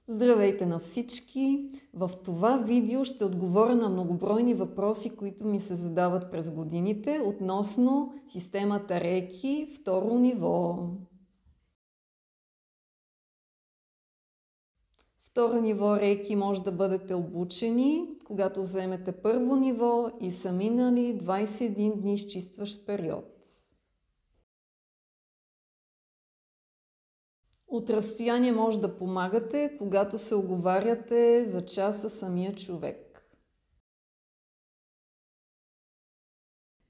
Здравейте на всички! В това видео ще отговоря на многобройни въпроси, които ми се задават през годините относно системата Рейки второ ниво. Второ ниво Рейки може да бъдете обучени, когато вземете първо ниво и са минали 21 дни изчистващ период. От разстояние може да помагате, когато се уговаряте за час със самия човек.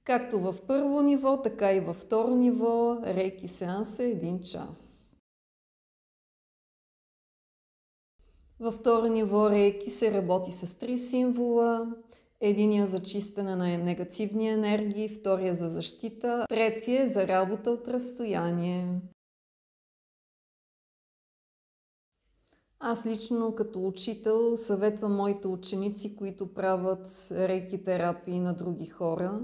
Както в първо ниво, така и във второ ниво, Рейки сеанс е 1 час. Във второ ниво Рейки се работи с 3 символа. Единия за чистене на негативни енергии, втория за защита, третия за работа от разстояние. Аз лично като учител съветвам моите ученици, които правят рейки терапии на други хора,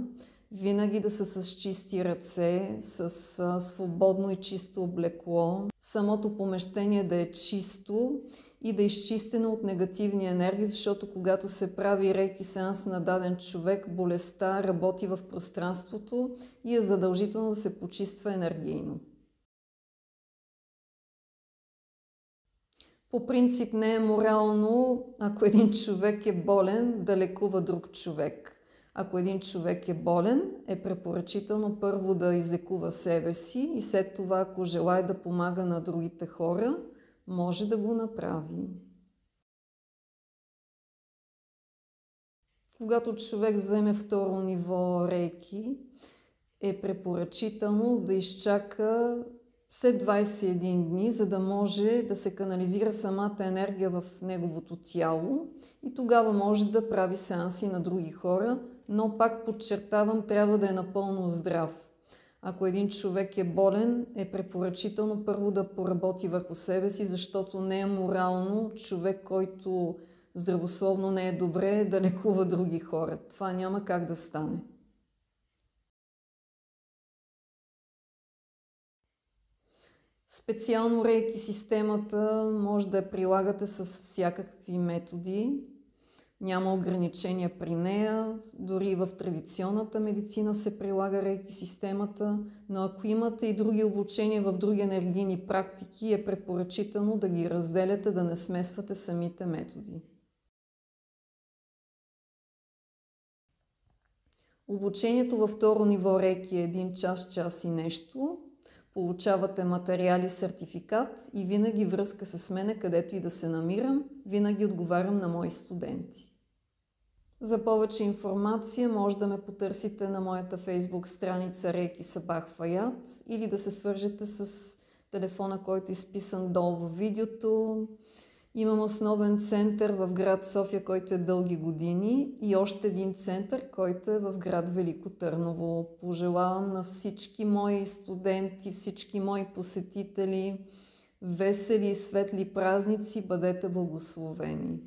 винаги да са с чисти ръце, с свободно и чисто облекло, самото помещение да е чисто и да е изчистено от негативни енергии, защото когато се прави рейки сеанс на даден човек, болестта работи в пространството и е задължително да се почиства енергийно. По принцип не е морално, ако един човек е болен, да лекува друг човек. Ако един човек е болен, е препоръчително първо да излекува себе си и след това, ако желае да помага на другите хора, може да го направи. Когато човек вземе второ ниво рейки, е препоръчително да изчака след 21 дни, за да може да се канализира самата енергия в неговото тяло и тогава може да прави сеанси на други хора, но пак подчертавам, трябва да е напълно здрав. Ако един човек е болен, е препоръчително първо да поработи върху себе си, защото не е морално човек, който здравословно не е добре, да лекува други хора. Това няма как да стане. Специално рейки системата може да я прилагате с всякакви методи. Няма ограничения при нея. Дори в традиционната медицина се прилага рейки системата. Но ако имате и други обучения в други енергийни практики, е препоръчително да ги разделяте, да не смесвате самите методи. Обучението във второ ниво рейки е 1 час, час и нещо. Получавате материали, сертификат и винаги връзка с мене, където и да се намирам, винаги отговарям на мои студенти. За повече информация може да ме потърсите на моята фейсбук страница Рейки Сабах Фаят или да се свържете с телефона, който е изписан долу в видеото. Имам основен център в град София, който е дълги години и още един център, който е в град Велико Търново. Пожелавам на всички мои студенти, всички мои посетители весели и светли празници, бъдете благословени!